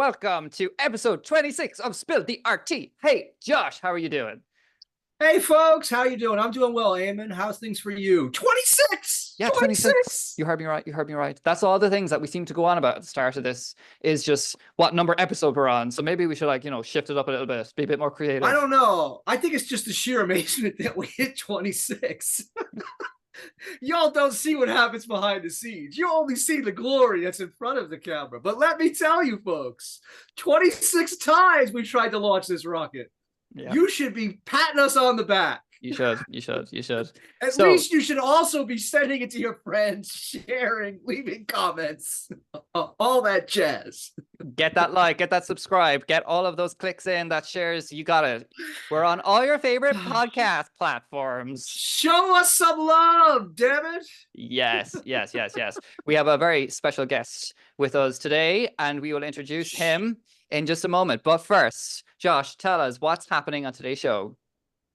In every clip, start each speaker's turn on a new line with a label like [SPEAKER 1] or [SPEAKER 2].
[SPEAKER 1] welcome to episode 26 of Spill the RT. Hey, Josh, how are you doing?
[SPEAKER 2] Hey, folks, how you doing? I'm doing well, Eamon. How's things for you? 26!
[SPEAKER 1] Yeah, 26. You heard me right. You heard me right. That's all the things that we seem to go on about at the start of this is just what number episode we're on. So maybe we should, shift it up a little bit, be a bit more creative.
[SPEAKER 2] I don't know. I think it's just the sheer amazement that we hit 26. Y'all don't see what happens behind the scenes. You only see the glory that's in front of the camera. But let me tell you, folks, 26 times we tried to launch this rocket. Yeah. You should be patting us on the back.
[SPEAKER 1] You should.
[SPEAKER 2] At least you should also be sending it to your friends, sharing, leaving comments, all that jazz.
[SPEAKER 1] Get that like, get that subscribe, get all of those clicks in, that shares. You got it. We're on all your favorite podcast platforms.
[SPEAKER 2] Show us some love, damn it.
[SPEAKER 1] Yes. We have a very special guest with us today, and we will introduce him in just a moment. But first, Josh, tell us what's happening on today's show.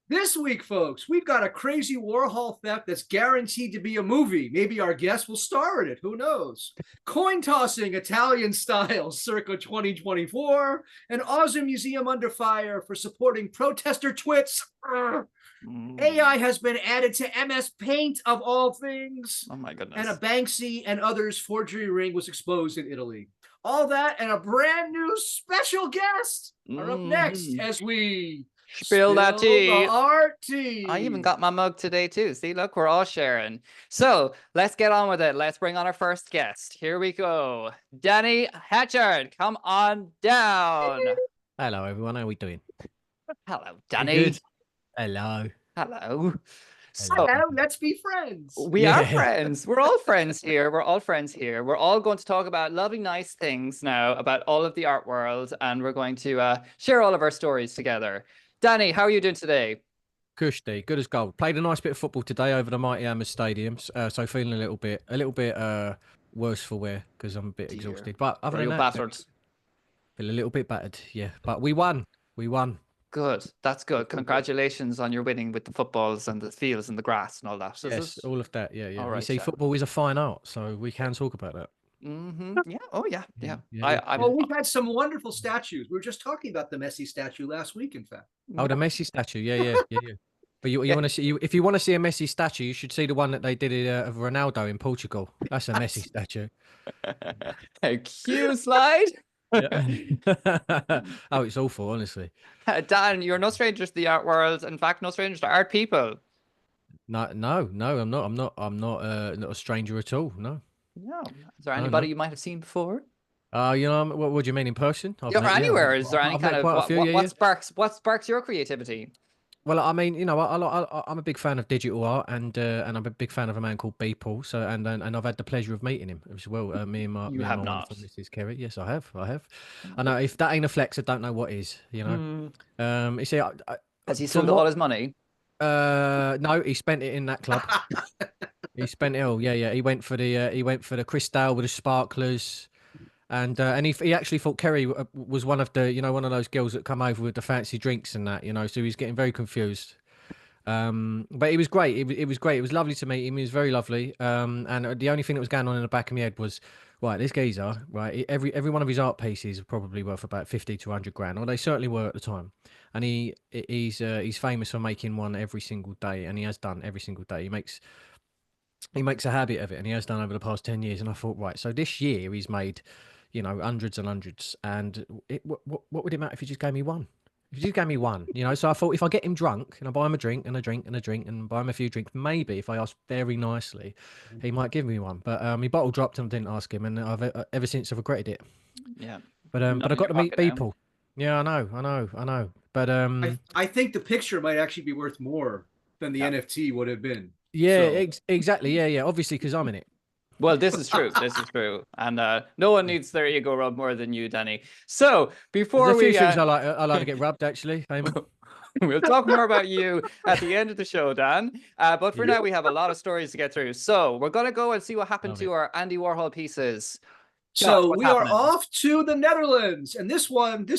[SPEAKER 2] This week, folks, we've got a crazy Warhol theft that's guaranteed to be a movie. Maybe our guest will star in it. Who knows? Coin tossing Italian style circa 2024. An Aussie museum under fire for supporting protester twits. AI has been added to MS Paint of all things.
[SPEAKER 1] Oh my goodness.
[SPEAKER 2] And a Banksy and others forgery ring was exposed in Italy. All that and a brand new special guest are up next as we
[SPEAKER 1] spill that tea.
[SPEAKER 2] The
[SPEAKER 1] I even got my mug today too. See, look, we're all sharing. So let's get on with it. Let's bring on our first guest. Here we go. Danny Hatchard, come on down.
[SPEAKER 3] Hello, everyone. How are we doing?
[SPEAKER 1] Hello, Danny.
[SPEAKER 3] Hello.
[SPEAKER 1] So,
[SPEAKER 2] let's be friends.
[SPEAKER 1] We are friends. We're all friends here. We're all going to talk about lovely, nice things now about all of the art world, and we're going to share all of our stories together. Danny, how are you doing today?
[SPEAKER 3] Kushti, good as gold. Played a nice bit of football today over the Mighty Hammers Stadium, so feeling a little bit worse for wear because I'm a bit exhausted. But other than that,
[SPEAKER 1] battered.
[SPEAKER 3] Feel a little bit battered. Yeah, but we won.
[SPEAKER 1] Good. That's good. Congratulations on your winning with the footballs and the fields and the grass and all that.
[SPEAKER 3] Yes, all of that. Yeah.
[SPEAKER 1] All right,
[SPEAKER 3] you see, football is a fine art, so we can talk about that.
[SPEAKER 1] Yeah. Oh, yeah.
[SPEAKER 2] Well, we've had some wonderful statues. We were just talking about the Messi statue last week, in fact.
[SPEAKER 3] Oh, the Messi statue. Yeah. But you want to see if you want to see a Messi statue, you should see the one that they did of Ronaldo in Portugal. That's a Messi statue.
[SPEAKER 1] A cue slide.
[SPEAKER 3] Yeah. Oh, it's awful, honestly.
[SPEAKER 1] Dan, you're no stranger to the art world. In fact, no stranger to art people.
[SPEAKER 3] No, I'm not a stranger at all. No.
[SPEAKER 1] Is there anybody you might have seen before?
[SPEAKER 3] What do you mean in person?
[SPEAKER 1] Or anywhere? Is there any kind of what sparks your creativity?
[SPEAKER 3] Well, I mean, I'm a big fan of digital art, and I'm a big fan of a man called Beeple. So, and I've had the pleasure of meeting him as well. Me and my wonderful Mrs. Kerry. Yes, I have. I know if that ain't a flex, I don't know what is. You see,
[SPEAKER 1] has he sold all his money?
[SPEAKER 3] No, he spent it in that club. He spent it all. Yeah. He went for the Cristal with the sparklers. And he actually thought Kerry was one of the one of those girls that come over with the fancy drinks and that, so he was getting very confused. But it was great. It was great. It was lovely to meet him. He was very lovely. And the only thing that was going on in the back of my head was, right, this geezer, right, every one of his art pieces are probably worth about 50 to 100 grand, or they certainly were at the time. And he's famous for making one every single day, and he has done every single day. He makes a habit of it, and he has done over the past 10 years. And I thought, right, so this year he's made hundreds and hundreds, and what would it matter if he just gave me one? If he just gave me one, so I thought if I get him drunk and I buy him a drink and a drink and a drink and buy him a few drinks, maybe if I ask very nicely, he might give me one. But he bottle dropped and I didn't ask him, and I've ever since I've regretted it.
[SPEAKER 1] Yeah.
[SPEAKER 3] But I got to meet people. Yeah, I know. But
[SPEAKER 2] I think the picture might actually be worth more than the NFT would have been.
[SPEAKER 3] Yeah, exactly. Yeah. Obviously, because I'm in it.
[SPEAKER 1] Well, this is true. And no one needs their ego rubbed more than you, Danny. So before
[SPEAKER 3] There's a few things I like to get rubbed, actually.
[SPEAKER 1] We'll talk more about you at the end of the show, Dan. But for now, we have a lot of stories to get through. So we're going to go and see what happened to our Andy Warhol pieces.
[SPEAKER 2] So we are off to the Netherlands. And this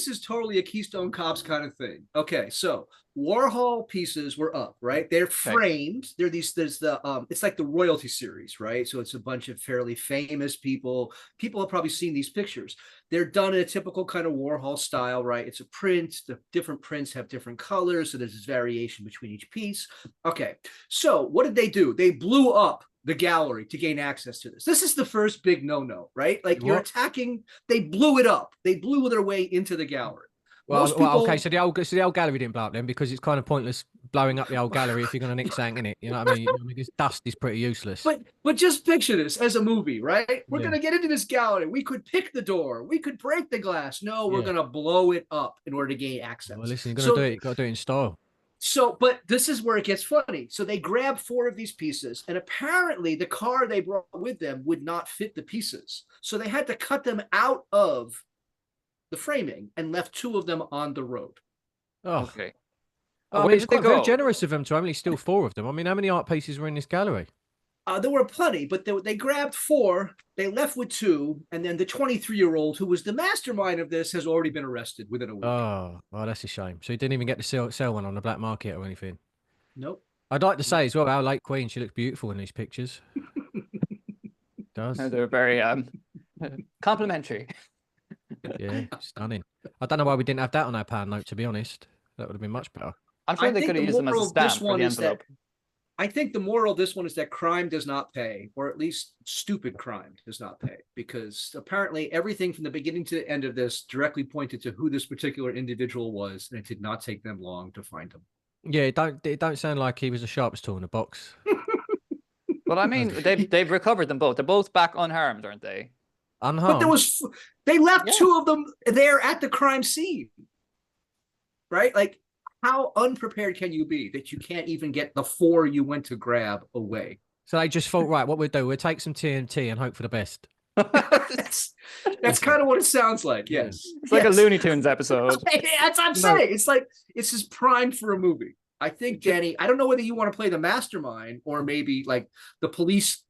[SPEAKER 2] is totally a Keystone Cops kind of thing. Okay, so Warhol pieces were up, right? They're framed. They're these, there's the it's like the royalty series, right? So it's a bunch of fairly famous people. People have probably seen these pictures. They're done in a typical kind of Warhol style, right? It's a print. The different prints have different colors, so there's this variation between each piece. Okay, so what did they do? They blew up the gallery to gain access to this. This is the first big no-no, right? Like you're attacking, they blew it up. They blew their way into the gallery.
[SPEAKER 3] Well, okay, so the old gallery didn't blow up then, because it's kind of pointless blowing up the old gallery if you're going to nick something in it. You know what I mean? Because dust is pretty useless.
[SPEAKER 2] But just picture this as a movie, right? We're going to get into this gallery. We could pick the door. We could break the glass. No, we're going to blow it up in order to gain access.
[SPEAKER 3] Well, listen, you're going to do it. You've got to do it in style.
[SPEAKER 2] So, but this is where it gets funny. So they grabbed 4 of these pieces, and apparently the car they brought with them would not fit the pieces. So they had to cut them out of the framing and left 2 of them on the road.
[SPEAKER 3] Oh,
[SPEAKER 1] okay.
[SPEAKER 3] Oh, it's quite very generous of them to only steal 4 of them. I mean, how many art pieces were in this gallery?
[SPEAKER 2] There were plenty, but they grabbed 4. They left with 2, and then the 23-year-old who was the mastermind of this has already been arrested within a week.
[SPEAKER 3] Oh, that's a shame. So he didn't even get to sell one on the black market or anything.
[SPEAKER 2] Nope.
[SPEAKER 3] I'd like to say as well, our late queen, she looks beautiful in these pictures. Does.
[SPEAKER 1] No, they're very complimentary.
[SPEAKER 3] Yeah, stunning. I don't know why we didn't have that on our pound note, to be honest. That would have been much better.
[SPEAKER 1] I'm sure they could have used them as a stamp for the envelope.
[SPEAKER 2] I think the moral of this one is that crime does not pay, or at least stupid crime does not pay, because apparently everything from the beginning to the end of this directly pointed to who this particular individual was, and it did not take them long to find him.
[SPEAKER 3] Yeah, it don't sound like he was the sharpest tool in the box.
[SPEAKER 1] Well, I mean, they've recovered them both. They're both back unharmed, aren't they?
[SPEAKER 3] Unharmed.
[SPEAKER 2] But they left 2 of them there at the crime scene, right? Like, how unprepared can you be that you can't even get the 4 you went to grab away?
[SPEAKER 3] So they just thought, right, what we'll do, we'll take some TNT and hope for the best.
[SPEAKER 2] That's kind of what it sounds like. Yes,
[SPEAKER 1] it's like a Looney Tunes episode.
[SPEAKER 2] That's what I'm saying. It's like it's just primed for a movie. I think, Danny, I don't know whether you want to play the mastermind or maybe like the police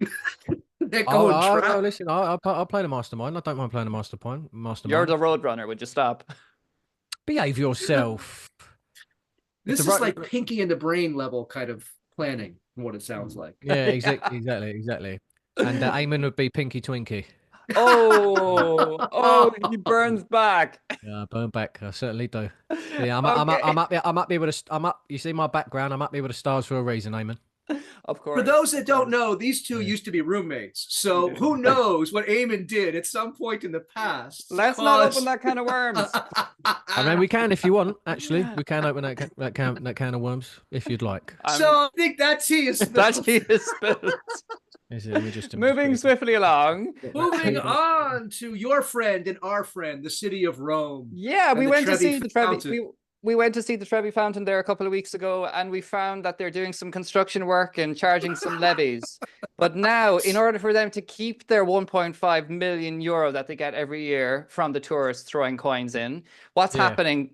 [SPEAKER 2] that go and trap.
[SPEAKER 3] No, listen, I'll play the mastermind. I don't mind playing the mastermind.
[SPEAKER 1] You're the roadrunner. Would you stop? Behave
[SPEAKER 3] yourself.
[SPEAKER 2] This is like Pinky in the Brain level kind of planning, what it sounds like.
[SPEAKER 3] Yeah, exactly. And Eamon would be Pinky Twinkie.
[SPEAKER 1] Oh, he burns back.
[SPEAKER 3] Yeah, I burn back. I certainly do. Yeah, I'm up here with you see my background. I'm up here with the stars for a reason, Eamon.
[SPEAKER 1] Of course.
[SPEAKER 2] For those that don't know, these 2 used to be roommates. So who knows what Eamon did at some point in the past.
[SPEAKER 1] Let's not open that can of worms.
[SPEAKER 3] I mean, we can if you want. Actually, we can open that can of worms if you'd like.
[SPEAKER 2] So I think that tea is spilled.
[SPEAKER 1] That tea is spilled. Moving swiftly along.
[SPEAKER 2] Moving on to your friend and our friend, the city of Rome.
[SPEAKER 1] Yeah, we went to see the Trevi. We went to see the Trevi Fountain there a couple of weeks ago, and we found that they're doing some construction work and charging some levies. But now, in order for them to keep their 1.5 million euro that they get every year from the tourists throwing coins in, what's happening?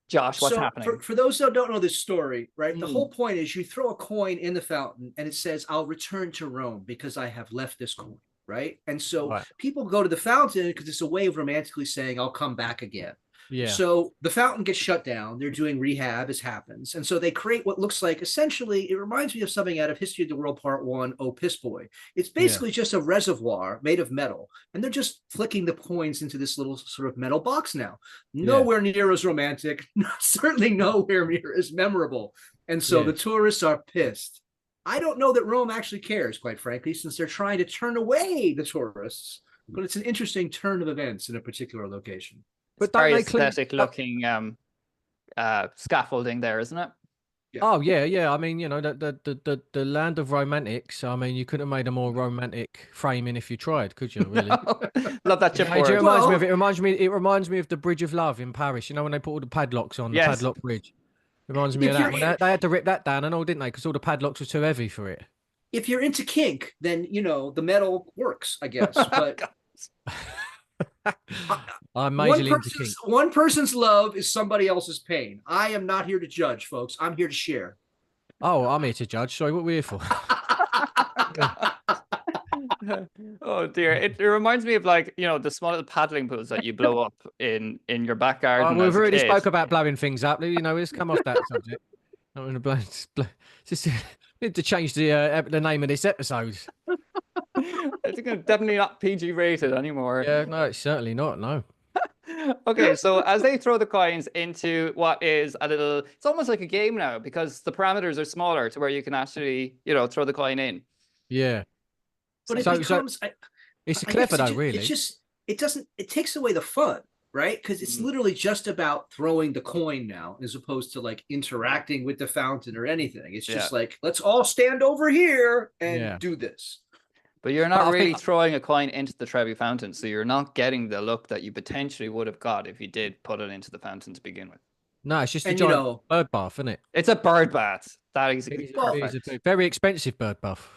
[SPEAKER 1] Josh, what's happening?
[SPEAKER 2] For those that don't know this story, right? The whole point is you throw a coin in the fountain and it says, I'll return to Rome because I have left this coin, right? And so people go to the fountain because it's a way of romantically saying, I'll come back again.
[SPEAKER 3] Yeah.
[SPEAKER 2] So the fountain gets shut down. They're doing rehab as happens. And so they create what looks like, essentially, it reminds me of something out of History of the World Part 1, Oh Piss Boy. It's basically just a reservoir made of metal. And they're just flicking the coins into this little sort of metal box now. Nowhere near as romantic, certainly nowhere near as memorable. And so the tourists are pissed. I don't know that Rome actually cares, quite frankly, since they're trying to turn away the tourists. But it's an interesting turn of events in a particular location.
[SPEAKER 1] But very aesthetic looking scaffolding there, isn't it?
[SPEAKER 2] Yeah.
[SPEAKER 3] Oh yeah. I mean, you know, the land of romantics. I mean, you could have made a more romantic framing if you tried, could you? Really?
[SPEAKER 1] Love that chip.
[SPEAKER 3] It reminds me of the Bridge of Love in Paris. You know, when they put all the padlocks on the padlock bridge. It reminds me of that. They had to rip that down and all, didn't they? Because all the padlocks were too heavy for it.
[SPEAKER 2] If you're into kink, then you know the metal works, I guess. But
[SPEAKER 3] I'm majorly into kink.
[SPEAKER 2] One person's love is somebody else's pain. I am not here to judge, folks. I'm here to share.
[SPEAKER 3] Oh, I'm here to judge. Sorry, what we're here for?
[SPEAKER 1] Oh dear. It reminds me of like, the small little paddling pools that you blow up in your back garden
[SPEAKER 3] We've
[SPEAKER 1] as a
[SPEAKER 3] already
[SPEAKER 1] kid.
[SPEAKER 3] spoke about blowing things up. Let's come off that subject. I'm gonna blow. Just need to change the name of this episode.
[SPEAKER 1] It's definitely not PG rated anymore.
[SPEAKER 3] Yeah, no, it's certainly not. No.
[SPEAKER 1] Okay, so as they throw the coins into what is it's almost like a game now because the parameters are smaller to where you can actually, throw the coin in.
[SPEAKER 3] Yeah.
[SPEAKER 2] But
[SPEAKER 3] So-
[SPEAKER 2] it becomes,
[SPEAKER 3] It's
[SPEAKER 2] I
[SPEAKER 3] clever
[SPEAKER 2] guess
[SPEAKER 3] though, really.
[SPEAKER 2] it takes away the fun, right? Because it's
[SPEAKER 1] Mm.
[SPEAKER 2] literally just about throwing the coin now, as opposed to like interacting with the fountain or anything. It's just like, let's all stand over here and do this.
[SPEAKER 1] But you're
[SPEAKER 3] But
[SPEAKER 1] not
[SPEAKER 3] I
[SPEAKER 1] really
[SPEAKER 3] think-
[SPEAKER 1] throwing a coin into the Trevi Fountain, so you're not getting the look that you potentially would have got if you did put it into the fountain to begin with.
[SPEAKER 3] No, it's just a
[SPEAKER 2] And,
[SPEAKER 3] giant bird bath, isn't it?
[SPEAKER 1] It's a bird bath. That is
[SPEAKER 3] It
[SPEAKER 1] perfect.
[SPEAKER 3] is a very expensive bird bath.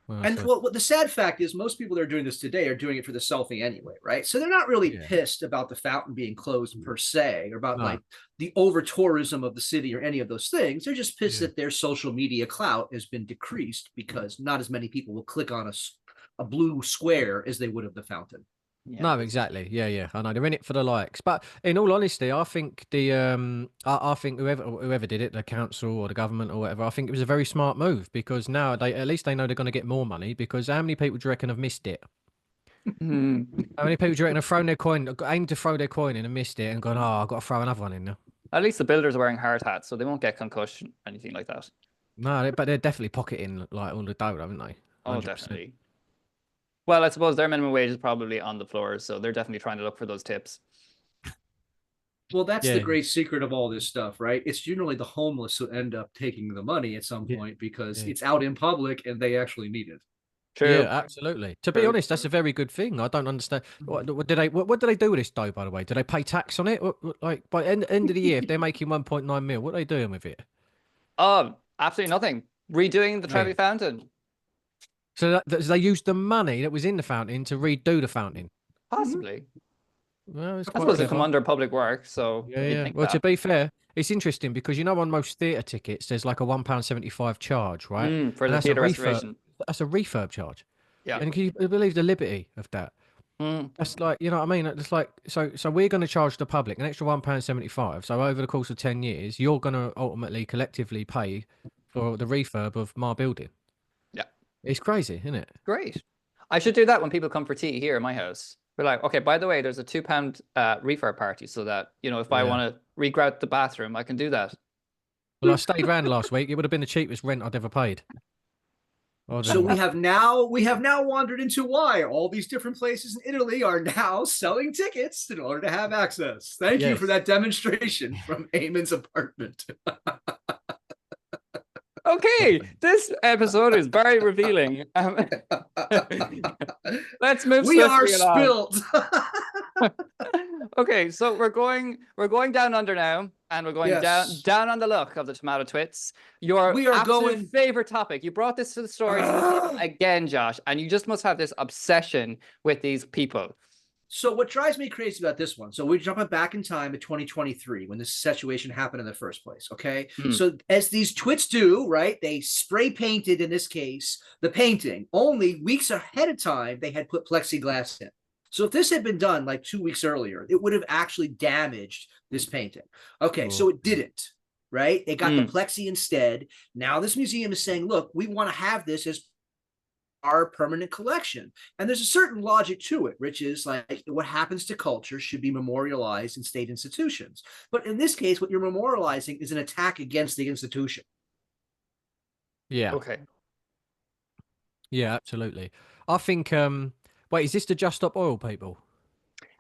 [SPEAKER 3] Well,
[SPEAKER 2] And
[SPEAKER 3] so-
[SPEAKER 2] what the sad fact is, most people that are doing this today are doing it for the selfie anyway, right? So they're not really
[SPEAKER 3] Yeah.
[SPEAKER 2] pissed about the fountain being closed per se, or about
[SPEAKER 3] No.
[SPEAKER 2] like the over tourism of the city or any of those things. They're just pissed
[SPEAKER 3] Yeah.
[SPEAKER 2] that their social media clout has been decreased because not as many people will click on a blue square as they would of the fountain.
[SPEAKER 1] Yeah.
[SPEAKER 3] No, exactly. Yeah. I know they're in it for the likes, but in all honesty, I think I think whoever did it, the council or the government or whatever, I think it was a very smart move because now at least they know they're going to get more money. Because how many people do you reckon have missed it?
[SPEAKER 1] Hmm.
[SPEAKER 3] How many people do you reckon have thrown their coin, aimed to throw their coin in and missed it, and gone, oh, I've got to throw another one in now.
[SPEAKER 1] At least the builders are wearing hard hats, so they won't get concussion or anything like that.
[SPEAKER 3] No, but they're definitely pocketing like all the dough, haven't they?
[SPEAKER 1] Oh,
[SPEAKER 3] 100%.
[SPEAKER 1] definitely. Well, I suppose their minimum wage is probably on the floor, so they're definitely trying to look for those tips.
[SPEAKER 2] Well, that's
[SPEAKER 3] Yeah.
[SPEAKER 2] the great secret of all this stuff, right? It's generally the homeless who end up taking the money at some
[SPEAKER 3] Yeah.
[SPEAKER 2] point because
[SPEAKER 3] Yeah.
[SPEAKER 2] it's out in public and they actually need it.
[SPEAKER 1] True.
[SPEAKER 3] Yeah, absolutely. To be
[SPEAKER 1] True.
[SPEAKER 3] honest, that's a very good thing. I don't understand. What do they do with this dough, by the way? Do they pay tax on it? Like by end of the year, if they're making 1.9 mil, what are they doing with it?
[SPEAKER 1] Absolutely nothing. Redoing the Trevi
[SPEAKER 3] Yeah.
[SPEAKER 1] Fountain.
[SPEAKER 3] So they used the money that was in the fountain to redo the fountain.
[SPEAKER 1] Possibly.
[SPEAKER 3] Well, it's
[SPEAKER 1] I
[SPEAKER 3] quite
[SPEAKER 1] suppose they
[SPEAKER 3] clever.
[SPEAKER 1] come under public works, so
[SPEAKER 3] Yeah,
[SPEAKER 1] you'd
[SPEAKER 3] yeah.
[SPEAKER 1] think
[SPEAKER 3] Well, to
[SPEAKER 1] that.
[SPEAKER 3] be fair, it's interesting because on most theatre tickets, there's like a £1.75 charge, right?
[SPEAKER 1] For
[SPEAKER 3] And
[SPEAKER 1] the
[SPEAKER 3] that's a
[SPEAKER 1] theatre
[SPEAKER 3] refurb.
[SPEAKER 1] restoration.
[SPEAKER 3] That's a refurb charge.
[SPEAKER 1] Yeah.
[SPEAKER 3] And can you believe the liberty of that?
[SPEAKER 1] Mm.
[SPEAKER 3] That's like, you know what I mean? It's like, so we're going to charge the public an extra £1.75. So over the course of 10 years, you're going to ultimately collectively pay for the refurb of my building.
[SPEAKER 1] Yeah.
[SPEAKER 3] It's crazy, isn't it?
[SPEAKER 1] Great. I should do that when people come for tea here in my house. We're like, okay, by the way, there's a £2 refurb party so that, if I
[SPEAKER 3] Yeah.
[SPEAKER 1] want to regrout the bathroom, I can do that.
[SPEAKER 3] Well, I stayed round last week. It would have been the cheapest rent I'd ever paid.
[SPEAKER 2] So we have now wandered into why all these different places in Italy are now selling tickets in order to have access. Thank you
[SPEAKER 3] Yes.
[SPEAKER 2] for that demonstration from Eamon's apartment.
[SPEAKER 1] Okay, this episode is very revealing. Let's move
[SPEAKER 2] We are
[SPEAKER 1] swiftly along.
[SPEAKER 2] spilt.
[SPEAKER 1] Okay, so we're going down under now, and we're going
[SPEAKER 2] Yes.
[SPEAKER 1] down on the luck of the tomato twits. Your
[SPEAKER 2] We are
[SPEAKER 1] absolute
[SPEAKER 2] going-
[SPEAKER 1] favorite topic. You brought this to the story again, Josh, and you just must have this obsession with these people.
[SPEAKER 2] So what drives me crazy about this one, so we're jumping back in time to 2023 when this situation happened in the first place, okay?
[SPEAKER 1] Hmm.
[SPEAKER 2] So as these twits do, right, they spray painted, in this case, the painting. Only weeks ahead of time, they had put plexiglass in. So if this had been done like 2 weeks earlier, it would have actually damaged this painting. Okay, so it didn't, right? They got the plexi instead. Now this museum is saying, look, we want to have this as our permanent collection. And there's a certain logic to it, which is like what happens to culture should be memorialized in state institutions. But in this case, what you're memorializing is an attack against the institution.
[SPEAKER 3] Yeah.
[SPEAKER 1] Okay.
[SPEAKER 3] Yeah, absolutely. I think, wait, is this the Just Stop Oil people?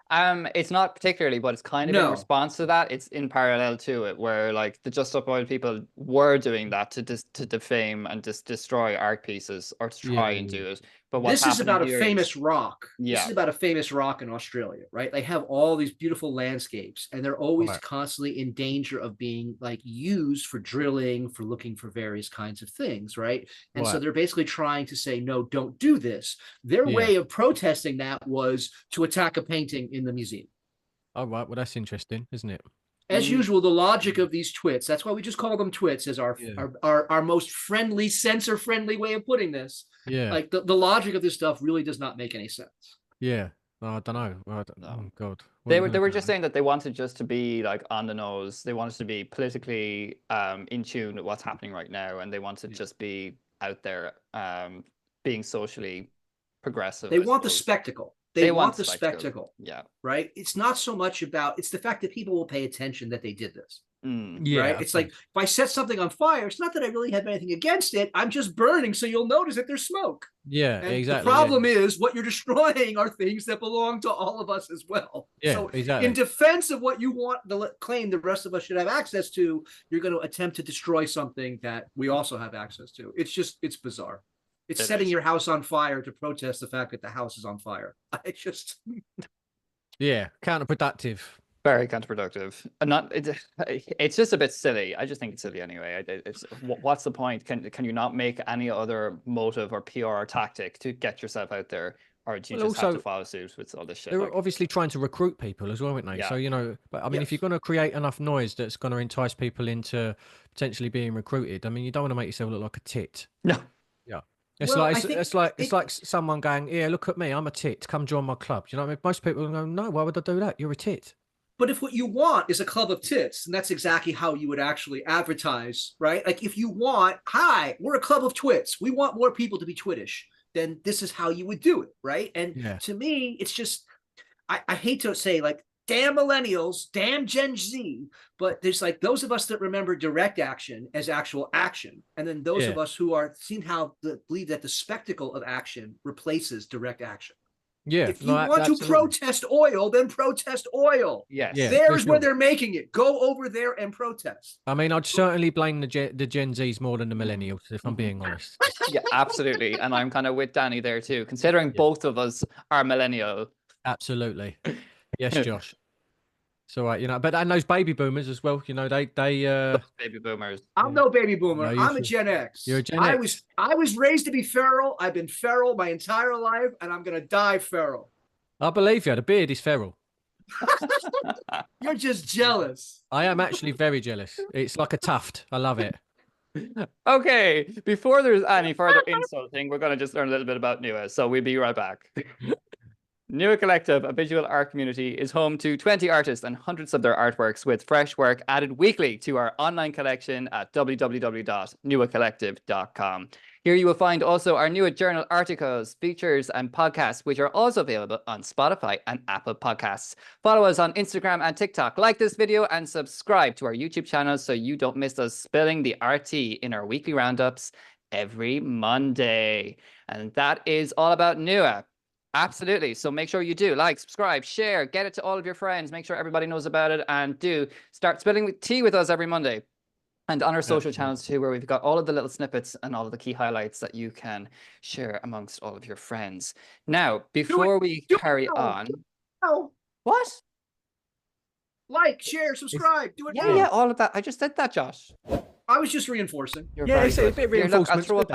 [SPEAKER 1] It's not particularly, but it's kind of in
[SPEAKER 2] No.
[SPEAKER 1] response to that. It's in parallel to it, where like the Just Stop Oil people were doing that to defame and destroy art pieces, or to try and do it. But what
[SPEAKER 2] This is about a
[SPEAKER 1] happened here
[SPEAKER 2] famous
[SPEAKER 1] is-
[SPEAKER 2] rock. This
[SPEAKER 1] Yeah.
[SPEAKER 2] is about a famous rock in Australia, right? They have all these beautiful landscapes, and they're always
[SPEAKER 3] Right.
[SPEAKER 2] constantly in danger of being like used for drilling, for looking for various kinds of things, right? And so
[SPEAKER 3] Right.
[SPEAKER 2] they're basically trying to say, no, don't do this. Their
[SPEAKER 3] Yeah.
[SPEAKER 2] way of protesting that was to attack a painting in the museum.
[SPEAKER 3] Oh, right. Well, that's interesting, isn't it?
[SPEAKER 2] As usual, the logic of these twits, that's why we just call them twits, as our most friendly, censor-friendly way of putting this.
[SPEAKER 3] Yeah.
[SPEAKER 2] Like the logic of this stuff really does not make any sense.
[SPEAKER 3] Yeah. I don't know. Oh God.
[SPEAKER 1] They were just saying that they wanted just to be like on the nose. They wanted to be politically in tune with what's happening right now, and they wanted to just be out there being socially progressive.
[SPEAKER 2] They want the spectacle. They want the spectacle.
[SPEAKER 1] Yeah.
[SPEAKER 2] Right? It's not so much about, it's the fact that people will pay attention that they did this.
[SPEAKER 3] Yeah.
[SPEAKER 2] Right? It's like, if I set something on fire, it's not that I really have anything against it. I'm just burning, so you'll notice that there's smoke.
[SPEAKER 3] Yeah,
[SPEAKER 2] and
[SPEAKER 3] exactly.
[SPEAKER 2] The problem is what you're destroying are things that belong to all of us as well.
[SPEAKER 3] Yeah,
[SPEAKER 2] so
[SPEAKER 3] exactly.
[SPEAKER 2] In defense of what you want to claim the rest of us should have access to, you're going to attempt to destroy something that we also have access to. It's bizarre. It's setting your house on fire to protest the fact that the house is on fire.
[SPEAKER 3] Yeah, counterproductive.
[SPEAKER 1] Very counterproductive. It's just a bit silly. I just think it's silly anyway. What's the point? Can you not make any other motive or PR tactic to get yourself out there, or do you just have to follow suit with all this shit?
[SPEAKER 3] They're obviously trying to recruit people as well, aren't they?
[SPEAKER 1] Yeah.
[SPEAKER 3] So but I mean, if you're going to create enough noise that's going to entice people into potentially being recruited, I mean, you don't want to make yourself look like a tit.
[SPEAKER 1] No.
[SPEAKER 3] Yeah. It's like someone going, "Yeah, look at me, I'm a tit. Come join my club." You know what I mean? Most people will go, "No, why would I do that? You're a tit."
[SPEAKER 2] But if what you want is a club of tits, and that's exactly how you would actually advertise, right? Like if you want, hi, we're a club of twits. We want more people to be twittish. Then this is how you would do it, right? And to me, it's just, I hate to say like, damn millennials, damn Gen Z, but there's like those of us that remember direct action as actual action. And then those of us who are believe that the spectacle of action replaces direct action.
[SPEAKER 3] Yeah.
[SPEAKER 2] If you want to protest oil, then protest oil.
[SPEAKER 1] Yes.
[SPEAKER 3] Yeah,
[SPEAKER 2] there's where they're making it. Go over there and protest.
[SPEAKER 3] I mean, I'd certainly blame the Gen Zs more than the millennials, if I'm being honest.
[SPEAKER 1] Yeah, absolutely. And I'm kind of with Danny there too, considering both of us are millennial.
[SPEAKER 3] Absolutely. Yes, Josh. So but and those baby boomers as well, they
[SPEAKER 1] baby boomers.
[SPEAKER 2] I'm no baby boomer. No, I'm a Gen X.
[SPEAKER 3] You're a Gen X.
[SPEAKER 2] I was raised to be feral. I've been feral my entire life, and I'm gonna die feral.
[SPEAKER 3] I believe you. The beard is feral.
[SPEAKER 2] You're just jealous.
[SPEAKER 3] I am actually very jealous. It's like a tuft. I love it.
[SPEAKER 1] Okay, before there's any further insulting, we're gonna just learn a little bit about Nua. So we'll be right back. Nua Collective, a visual art community, is home to 20 artists and hundreds of their artworks, with fresh work added weekly to our online collection at www.nuacollective.com. Here you will find also our Nua Journal articles, features, and podcasts, which are also available on Spotify and Apple Podcasts. Follow us on Instagram and TikTok, like this video, and subscribe to our YouTube channel so you don't miss us spilling the RT in our weekly roundups every Monday. And that is all about Nua. Absolutely. So make sure you do like, subscribe, share, get it to all of your friends. Make sure everybody knows about it, and do start spilling tea with us every Monday. And on our social channels too, where we've got all of the little snippets and all of the key highlights that you can share amongst all of your friends. Now, before we carry on. What?
[SPEAKER 2] Like, share, subscribe. Do it.
[SPEAKER 1] Yeah, all of that. I just said that, Josh.
[SPEAKER 2] I was just reinforcing.
[SPEAKER 3] It's a bit reinforcement.
[SPEAKER 1] Look,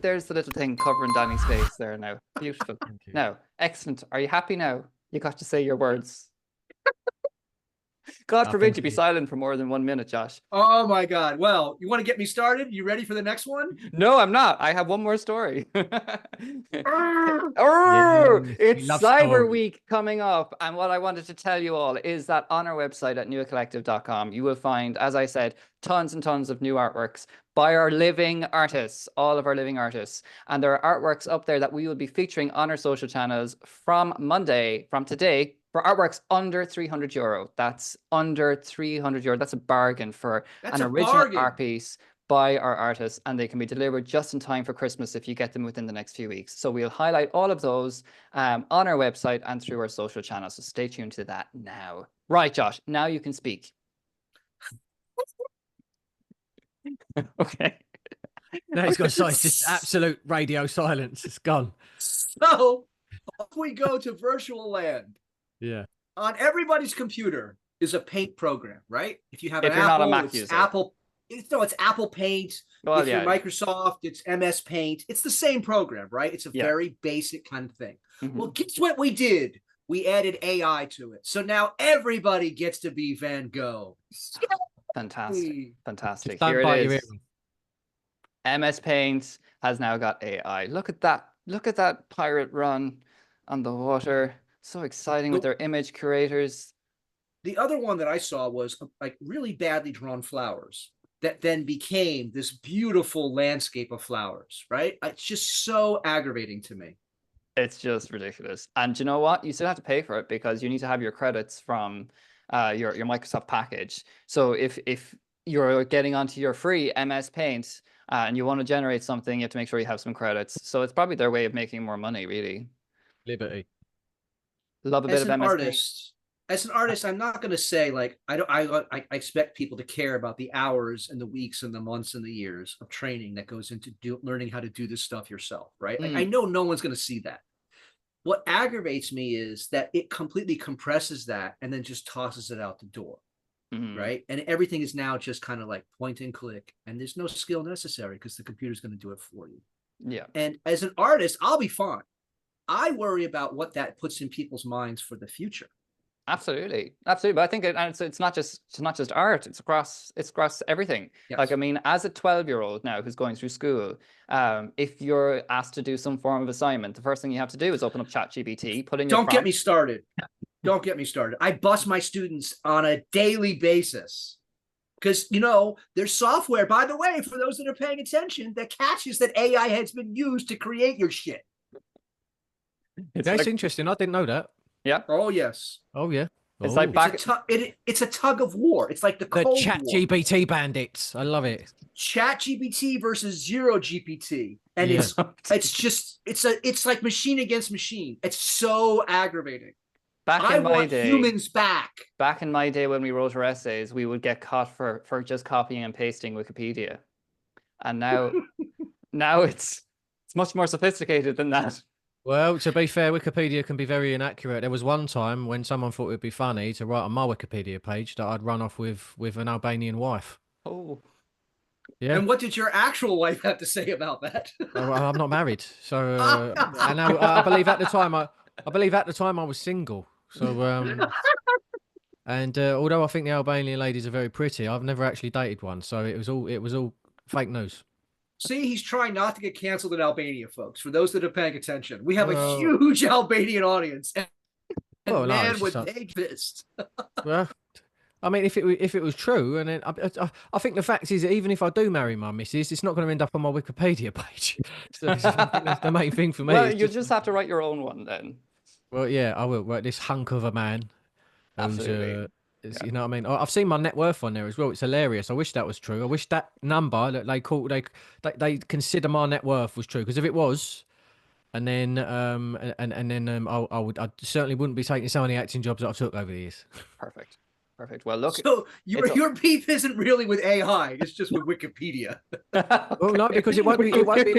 [SPEAKER 1] there's the little thing covering Danny's face there now. Beautiful. Now, excellent. Are you happy now? You got to say your words. God forbid you be silent for more than 1 minute, Josh.
[SPEAKER 2] Oh my God. Well, you want to get me started? You ready for the next one?
[SPEAKER 1] No, I'm not. I have one more story. It's Cyber Week coming up. And what I wanted to tell you all is that on our website at nuacollective.com, you will find, as I said, tons and tons of new artworks by our living artists, all of our living artists. And there are artworks up there that we will be featuring on our social channels from today, for artworks under €300. That's under €300. That's a bargain for an original art piece by our artists, and they can be delivered just in time for Christmas if you get them within the next few weeks. So we'll highlight all of those on our website and through our social channels. So stay tuned to that now. Right, Josh, now you can speak. Okay.
[SPEAKER 3] No, he's got silence. Just absolute radio silence. It's gone.
[SPEAKER 2] So off we go to virtual land.
[SPEAKER 3] Yeah.
[SPEAKER 2] On everybody's computer is a paint program, right? If you have an
[SPEAKER 1] Apple,
[SPEAKER 2] not a
[SPEAKER 1] Mac
[SPEAKER 2] it's
[SPEAKER 1] user.
[SPEAKER 2] Apple. It's Apple Paint.
[SPEAKER 1] Well,
[SPEAKER 2] if you're Microsoft, it's MS Paint. It's the same program, right? It's a very basic kind of thing. Well, guess what we did? we added AI to it. So now everybody gets to be Van Gogh.
[SPEAKER 1] Fantastic.
[SPEAKER 2] Yay.
[SPEAKER 1] Fantastic.
[SPEAKER 3] Just don't
[SPEAKER 1] Here
[SPEAKER 3] bite
[SPEAKER 1] it
[SPEAKER 3] your ear
[SPEAKER 1] is.
[SPEAKER 3] off.
[SPEAKER 1] MS Paint has now got AI. Look at that. Look at that pirate run on the water. So exciting with their image curators.
[SPEAKER 2] The other one that I saw was like really badly drawn flowers that then became this beautiful landscape of flowers, right? It's just so aggravating to me.
[SPEAKER 1] It's just ridiculous. And you know what? You still have to pay for it because you need to have your credits from your Microsoft package. So if you're getting onto your free MS Paint and you want to generate something, you have to make sure you have some credits. So it's probably their way of making more money, really.
[SPEAKER 3] Liberty.
[SPEAKER 1] Love a bit of MS Paint.
[SPEAKER 2] As an artist, I'm not going to say like I expect people to care about the hours and the weeks and the months and the years of training that goes into learning how to do this stuff yourself, right? Like, I know no one's going to see that. What aggravates me is that it completely compresses that and then just tosses it out the door, right? And everything is now just kind of like point and click, and there's no skill necessary because the computer's going to do it for you. Yeah. And as an artist, I'll be fine. I worry about what that puts in people's minds for the future.
[SPEAKER 1] Absolutely, absolutely. But I think it's not just art. It's across everything. Yes. Like, I mean, as a 12-year-old now who's going through school, if you're asked to do some form of assignment, the first thing you have to do is open up ChatGPT, put in your
[SPEAKER 2] Don't get me started. Don't get me started. I bust my students on a daily basis because, you know, there's software, by the way, for those that are paying attention, that catches that AI has been used to create your shit.
[SPEAKER 3] That's interesting. I didn't know that.
[SPEAKER 1] Yeah.
[SPEAKER 2] Oh, yes.
[SPEAKER 3] Oh, yeah.
[SPEAKER 1] It's like
[SPEAKER 2] it's a tug of war. It's like the Cold
[SPEAKER 3] ChatGPT bandits. I love it.
[SPEAKER 2] ChatGPT versus Zero GPT, and it's like machine against machine. It's so aggravating. I want humans back.
[SPEAKER 1] Back in my day when we wrote our essays, we would get caught for just copying and pasting Wikipedia, and now it's much more sophisticated than that.
[SPEAKER 3] Well, to be fair, Wikipedia can be very inaccurate. There was one time when someone thought it would be funny to write on my Wikipedia page that I'd run off with an Albanian wife.
[SPEAKER 1] Oh.
[SPEAKER 3] Yeah.
[SPEAKER 2] And what did your actual wife have to say about that?
[SPEAKER 3] I'm not married, so I believe at the time I was single. So and although I think the Albanian ladies are very pretty, I've never actually dated one. So it was all fake news.
[SPEAKER 2] See, he's trying not to get canceled in Albania, folks. For those that are paying attention, we have a huge Albanian audience, and man, would they pissed.
[SPEAKER 3] Well, I mean, if it was true, and then I think the fact is that even if I do marry my missus, it's not going to end up on my Wikipedia page. So that's the main thing for me.
[SPEAKER 1] Well, you just have to write your own one then.
[SPEAKER 3] Well, yeah, I will. Right, this hunk of a man.
[SPEAKER 1] Absolutely.
[SPEAKER 3] You know what I mean? I've seen my net worth on there as well. It's hilarious. I wish that was true. I wish that number that they consider my net worth was true. Because if it was, and then I certainly wouldn't be taking so many acting jobs that I took over the years.
[SPEAKER 1] Perfect. Well, look.
[SPEAKER 2] So your beef isn't really with AI. It's just with Wikipedia.
[SPEAKER 3] Well, no, because it won't be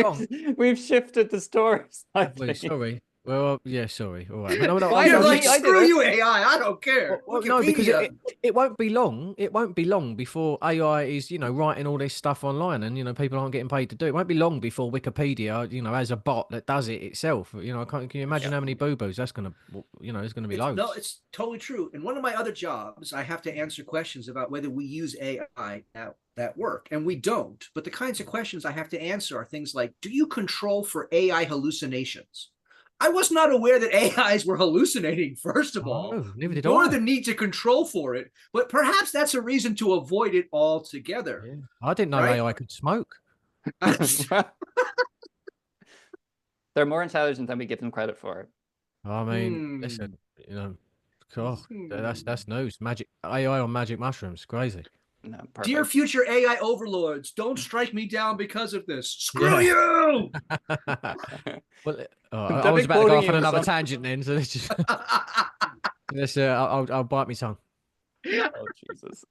[SPEAKER 3] long.
[SPEAKER 1] We've shifted the stories.
[SPEAKER 3] Sorry. Well, yeah, sorry. All right. No,
[SPEAKER 2] you're like, screw you, AI. I don't care.
[SPEAKER 3] Well, no, because it won't be long. It won't be long before AI is, writing all this stuff online, and people aren't getting paid to do it. It won't be long before Wikipedia, has a bot that does it itself. Can you imagine how many boo-boos that's gonna, it's gonna be loads.
[SPEAKER 2] No, it's totally true. In one of my other jobs, I have to answer questions about whether we use AI at work, and we don't. But the kinds of questions I have to answer are things like, do you control for AI hallucinations? I was not aware that AIs were hallucinating, first of all, nor the need to control for it. But perhaps that's a reason to avoid it altogether.
[SPEAKER 3] Yeah. I didn't know AI could smoke.
[SPEAKER 1] They're more intelligent than we give them credit for.
[SPEAKER 3] I mean, listen, God, that's news. Magic AI on magic mushrooms, crazy.
[SPEAKER 1] No,
[SPEAKER 2] dear future AI overlords, don't strike me down because of this. Screw you!
[SPEAKER 3] Well, I was about to go off on another tangent then, so let's just, I'll bite my tongue.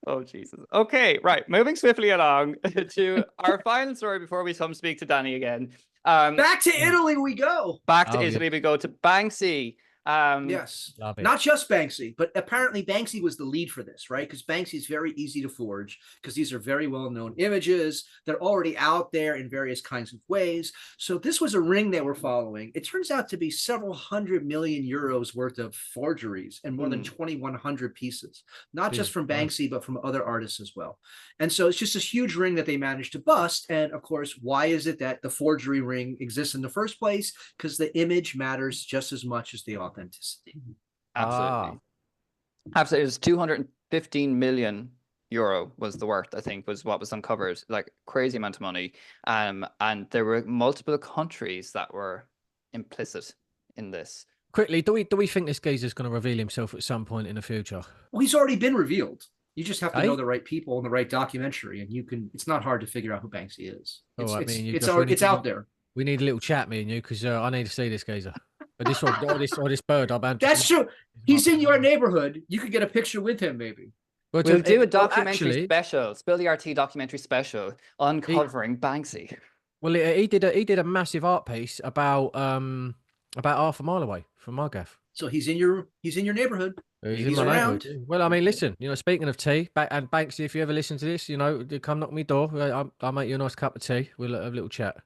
[SPEAKER 1] Oh Jesus. Okay, right. Moving swiftly along to our final story before we come speak to Danny again.
[SPEAKER 2] Back to Italy we go.
[SPEAKER 1] Back to Italy we go to Banksy.
[SPEAKER 2] Yes.
[SPEAKER 3] Love it.
[SPEAKER 2] Not just Banksy, but apparently Banksy was the lead for this, right? Because Banksy is very easy to forge because these are very well-known images. They're already out there in various kinds of ways. So this was a ring they were following. It turns out to be several hundred million euros worth of forgeries and more than 2,100 pieces, not just from Banksy, but from other artists as well. And so it's just this huge ring that they managed to bust. And of course, why is it that the forgery ring exists in the first place? Because the image matters just as much as the authenticity.
[SPEAKER 1] Absolutely. Absolutely. It was 215 million euro was the worth, I think, was what was uncovered. Like crazy amount of money. And there were multiple countries that were implicit in this.
[SPEAKER 3] Quickly, do we think this geezer's going to reveal himself at some point in the future?
[SPEAKER 2] Well, he's already been revealed. You just have to know the right people and the right documentary, and you can. It's not hard to figure out who Banksy is. It's out there.
[SPEAKER 3] We need a little chat, me and you, because I need to see this geezer. But this bird,
[SPEAKER 2] That's true. He's in your neighborhood. You could get a picture with him, maybe.
[SPEAKER 1] We'll do a documentary special, Spill the RT documentary special, uncovering Banksy.
[SPEAKER 3] Well, he did a massive art piece about half a mile away from my gaff.
[SPEAKER 2] So he's in your neighborhood.
[SPEAKER 3] He's around. Well, I mean, listen, speaking of tea, and Banksy, if you ever listen to this, come knock me door. I'll make you a nice cup of tea. We'll have a little chat.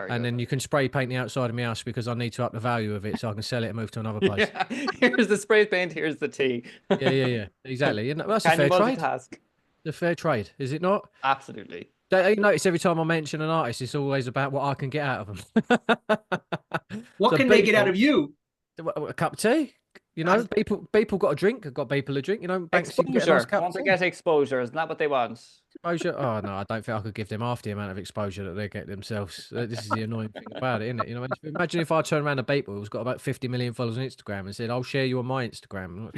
[SPEAKER 3] Then you can spray paint the outside of my house because I need to up the value of it so I can sell it and move to another place.
[SPEAKER 1] Yeah. Here's the spray paint, here's the tea.
[SPEAKER 3] Yeah. Exactly. That's a fair trade. The fair trade, is it not?
[SPEAKER 1] Absolutely.
[SPEAKER 3] You notice every time I mention an artist, it's always about what I can get out of them.
[SPEAKER 2] What can they get out of you?
[SPEAKER 3] A cup of tea. People got a drink. Got people a drink.
[SPEAKER 1] Exposure. Once they get exposure, isn't that what they want?
[SPEAKER 3] Exposure? Oh no, I don't think I could give them half the amount of exposure that they get themselves. This is the annoying thing about it, isn't it? Imagine if I turn around a people who's got about 50 million followers on Instagram and said, "I'll share you on my Instagram."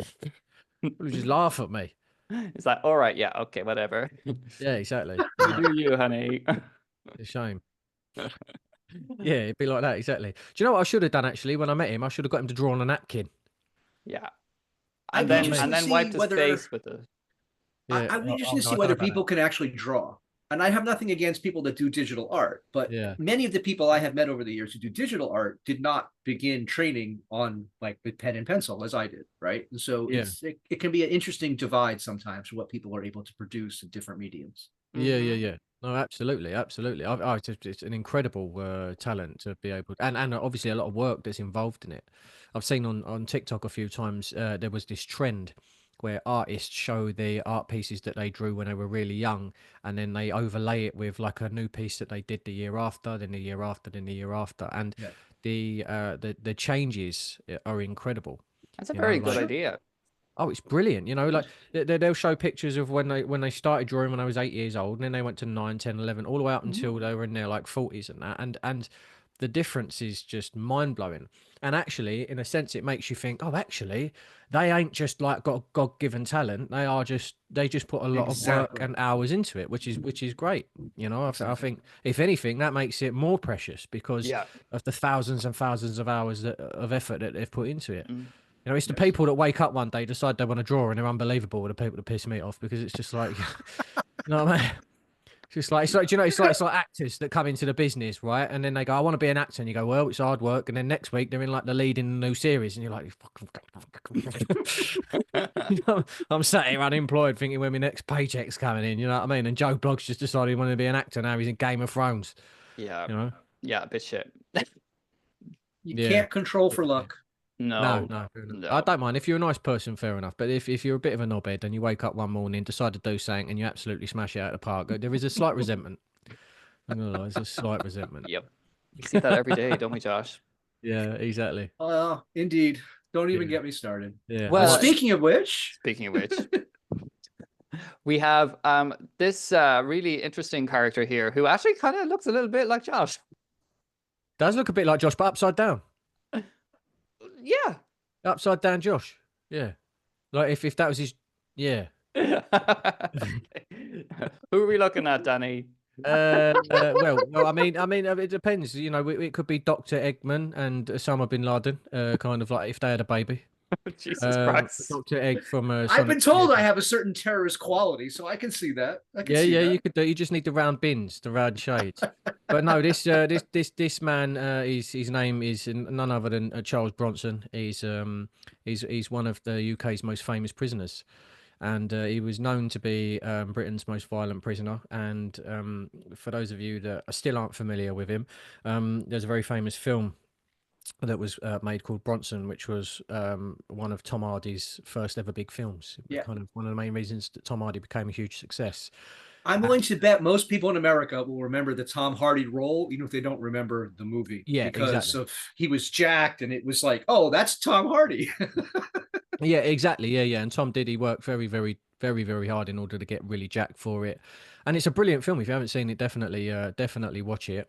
[SPEAKER 3] People just laugh at me.
[SPEAKER 1] It's like, all right, yeah, okay, whatever.
[SPEAKER 3] Yeah, exactly.
[SPEAKER 1] Do you, honey?
[SPEAKER 3] It's a shame. Yeah, it'd be like that, exactly. Do you know what I should have done actually when I met him? I should have got him to draw on a napkin.
[SPEAKER 1] Yeah. And then wiped his face with it.
[SPEAKER 2] Yeah, I'm interested to see whether people can actually draw. And I have nothing against people that do digital art, but many of the people I have met over the years who do digital art did not begin training on with pen and pencil as I did, right? And so it can be an interesting divide sometimes for what people are able to produce in different mediums.
[SPEAKER 3] Yeah. No, absolutely. It's an incredible talent to be able to, and obviously a lot of work that's involved in it. I've seen on TikTok a few times there was this trend where artists show the art pieces that they drew when they were really young, and then they overlay it with like a new piece that they did the year after, then the year after, then the year after, and the changes are incredible.
[SPEAKER 1] That's a very good idea.
[SPEAKER 3] Oh, it's brilliant. Like they'll show pictures of when they started drawing when I was 8 years old, and then they went to 9, 10, 11, all the way up until they were in their 40s and that. And the difference is just mind blowing. And actually, in a sense, it makes you think, oh, actually, they ain't just got God-given talent. They just put a lot of work and hours into it, which is great. I think if anything, that makes it more precious because of the thousands and thousands of hours of effort that they've put into it. It's the people that wake up one day, decide they want to draw, and they're unbelievable. The people that piss me off because it's just like, you know what I mean? It's like it's like actors that come into the business, right? And then they go, "I want to be an actor," and you go, "Well, it's hard work." And then next week they're in the lead in a new series, and you're like, I'm sat here unemployed, thinking when my next paycheck's coming in. You know what I mean? And Joe Blogg's just decided he wanted to be an actor. Now he's in Game of Thrones.
[SPEAKER 1] Yeah. Yeah, a bit shit.
[SPEAKER 2] You can't control for luck.
[SPEAKER 3] No. I don't mind. If you're a nice person, fair enough. But if you're a bit of a knobhead and you wake up one morning, decide to do something, and you absolutely smash it out of the park, there is a slight resentment. I'm gonna lie, there's a slight resentment.
[SPEAKER 1] Yep. We see that every day, don't we, Josh?
[SPEAKER 3] Yeah, exactly.
[SPEAKER 2] Indeed. Don't even get me started.
[SPEAKER 3] Yeah.
[SPEAKER 2] Well, speaking of which,
[SPEAKER 1] we have this really interesting character here who actually kind of looks a little bit like Josh.
[SPEAKER 3] Does look a bit like Josh, but upside down.
[SPEAKER 1] Yeah.
[SPEAKER 3] Upside down Josh. Yeah. Like if that was his
[SPEAKER 1] Who are we looking at, Danny?
[SPEAKER 3] Well, I mean, it depends. It could be Dr. Eggman and Osama bin Laden, kind of like if they had a baby.
[SPEAKER 1] Jesus Christ.
[SPEAKER 3] Dr. Egg from
[SPEAKER 2] I've been
[SPEAKER 3] Sonic
[SPEAKER 2] told I
[SPEAKER 3] Hedgehog.
[SPEAKER 2] have a certain terrorist quality, so I can see that. I can
[SPEAKER 3] Yeah,
[SPEAKER 2] see
[SPEAKER 3] yeah,
[SPEAKER 2] that.
[SPEAKER 3] you could do. You just need the round bins, the round shades. But no, this man, his name is none other than Charles Bronson. He's one of the UK's most famous prisoners, and he was known to be Britain's most violent prisoner. And for those of you that still aren't familiar with him, there's a very famous film that was made called Bronson, which was one of Tom Hardy's first ever big films. It was
[SPEAKER 2] Yeah.
[SPEAKER 3] kind of one of the main reasons that Tom Hardy became a huge success.
[SPEAKER 2] I'm willing to bet most people in America will remember the Tom Hardy role, even if they don't remember the movie,
[SPEAKER 3] Yeah,
[SPEAKER 2] because
[SPEAKER 3] exactly.
[SPEAKER 2] of he was jacked, and it was like, oh, that's Tom Hardy.
[SPEAKER 3] Yeah, exactly. Yeah, yeah. And Tom did. He worked very, very, very, very hard in order to get really jacked for it. And it's a brilliant film. If you haven't seen it, definitely watch it.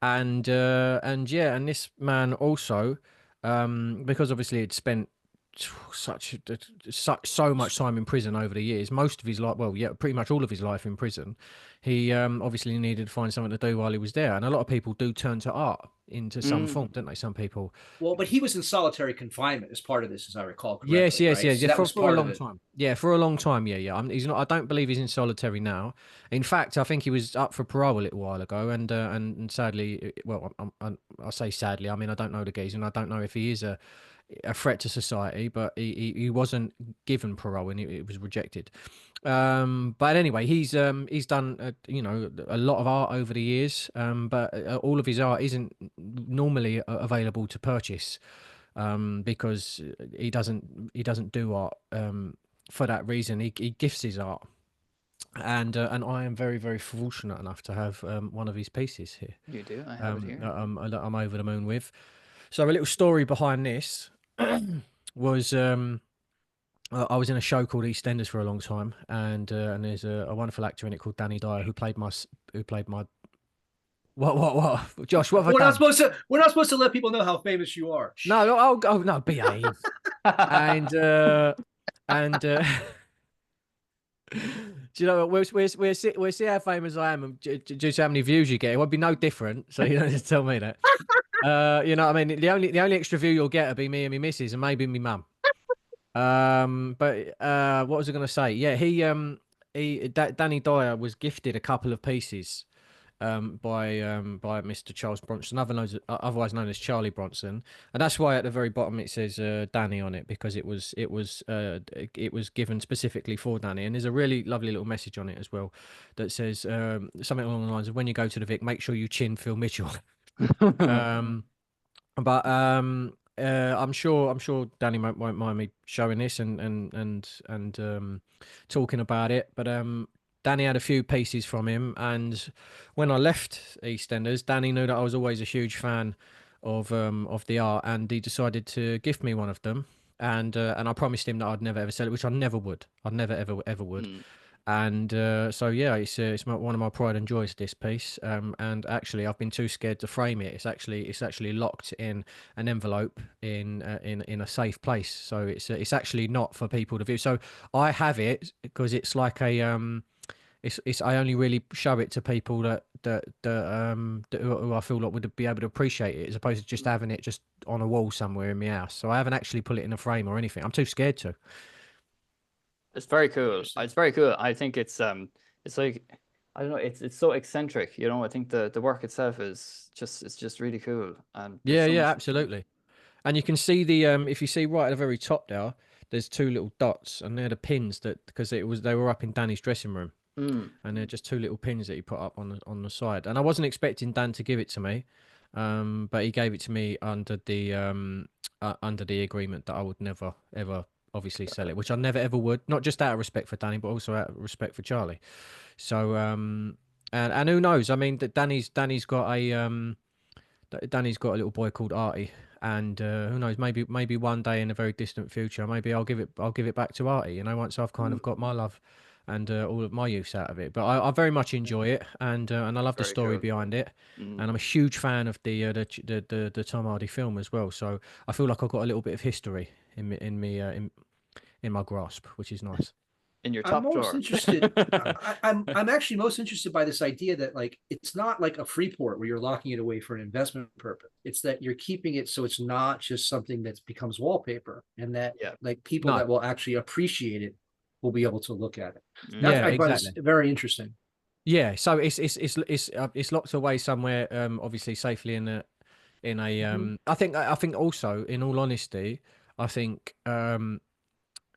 [SPEAKER 3] And yeah, and this man also, because obviously he'd spent so much time in prison over the years, most of his life, well, yeah, pretty much all of his life in prison. He obviously needed to find something to do while he was there, and a lot of people do turn to art into some form, don't they? Some people.
[SPEAKER 2] Well, but he was in solitary confinement as part of this, as I recall correctly.
[SPEAKER 3] Yes, yes,
[SPEAKER 2] right?
[SPEAKER 3] yes.
[SPEAKER 2] So
[SPEAKER 3] Yeah,
[SPEAKER 2] that
[SPEAKER 3] for,
[SPEAKER 2] was
[SPEAKER 3] for a
[SPEAKER 2] part of
[SPEAKER 3] long
[SPEAKER 2] it.
[SPEAKER 3] time. Yeah, for a long time. Yeah, yeah. He's not. I don't believe he's in solitary now. In fact, I think he was up for parole a little while ago, and sadly, well, I say sadly. I mean, I don't know the geezer, and I don't know if he is a threat to society, but he wasn't given parole, and it was rejected. But anyway, he's done a lot of art over the years, but all of his art isn't normally available to purchase, because he doesn't do art for that reason. He gifts his art, and I am very, very fortunate enough to have one of his pieces here.
[SPEAKER 1] You do. I have it here.
[SPEAKER 3] That I'm over the moon with. So a little story behind this was I was in a show called EastEnders for a long time, and there's a wonderful actor in it called Danny Dyer who played my what Josh, what have I done?
[SPEAKER 2] We're not supposed to let people know how famous you are.
[SPEAKER 3] No, oh no, behave. and do you know what? We'll see how famous I am, and just how many views you get. It won't be no different. So you don't just tell me that. You know what I mean? The only extra view you'll get will be me and my missus, and maybe my mum. But what was I going to say? Yeah, Danny Dyer was gifted a couple of pieces by Mr. Charles Bronson, otherwise known as Charlie Bronson, and that's why at the very bottom it says Danny on it, because it was given specifically for Danny, and there's a really lovely little message on it as well that says something along the lines of, when you go to the Vic, make sure you chin Phil Mitchell. But I'm sure Danny won't mind me showing this and talking about it. But Danny had a few pieces from him, and when I left EastEnders, Danny knew that I was always a huge fan of the art, and he decided to gift me one of them. And I promised him that I'd never ever sell it, which I never would. I'd never ever would. And so yeah, it's one of my pride and joys, this piece. And actually, I've been too scared to frame it. It's actually locked in an envelope in a safe place. So it's actually not for people to view. So I have it because it's like a it's I only really show it to people that who I feel like would be able to appreciate it, as opposed to just having it just on a wall somewhere in my house. So I haven't actually put it in a frame or anything. I'm too scared to.
[SPEAKER 1] It's very cool. It's very cool. I think it's like, I don't know, it's so eccentric, you know. I think the work itself is just really cool. And
[SPEAKER 3] Yeah, yeah, absolutely. And you can see the if you see right at the very top there's two little dots, and they're the pins that, because they were up in Danny's dressing room, and they're just two little pins that he put up on the side. And I wasn't expecting Dan to give it to me, but he gave it to me under the agreement that I would never ever obviously sell it, which I never ever would, not just out of respect for Danny, but also out of respect for Charlie. So and who knows? I mean, that Danny's got a little boy called Artie, and who knows? Maybe one day in a very distant future, maybe I'll give it back to Artie. You know, once I've kind of got my love and all of my use out of it. But I very much enjoy it, and I love the story behind it, and I'm a huge fan of the Tom Hardy film as well. So I feel like I've got a little bit of history in my grasp, which is nice.
[SPEAKER 1] in your
[SPEAKER 2] I'm
[SPEAKER 1] top
[SPEAKER 2] most
[SPEAKER 1] drawer.
[SPEAKER 2] interested. I'm actually most interested by this idea that like it's not like a free port where you're locking it away for an investment purpose. It's that you're keeping it so it's not just something that becomes wallpaper, and that
[SPEAKER 1] Yeah.
[SPEAKER 2] like people
[SPEAKER 3] No.
[SPEAKER 2] that will actually appreciate it will be able to look at it.
[SPEAKER 1] Mm.
[SPEAKER 2] That's,
[SPEAKER 3] Yeah,
[SPEAKER 2] I find it's
[SPEAKER 3] exactly.
[SPEAKER 2] very interesting.
[SPEAKER 3] Yeah, so it's locked away somewhere, obviously safely in a I think also, in all honesty, I think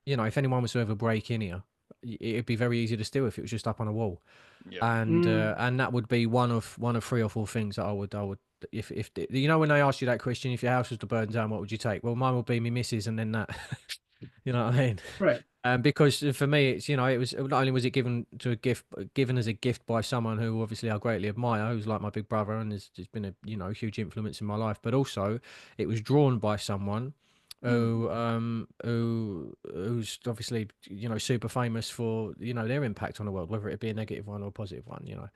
[SPEAKER 3] you know, if anyone was to ever break in here, it'd be very easy to steal if it was just up on a wall.
[SPEAKER 1] Yeah.
[SPEAKER 3] And that would be one of 3 or 4 things that I would if you know, when they ask you that question, if your house was to burn down, what would you take? Well, mine would be me missus, and then that. You know what I mean?
[SPEAKER 2] Right.
[SPEAKER 3] Because for me, it's, you know, it was not only was it given as a gift by someone who obviously I greatly admire, who's like my big brother and has been a, you know, huge influence in my life, but also it was drawn by someone who's obviously, you know, super famous for, you know, their impact on the world, whether it be a negative one or a positive one, you know.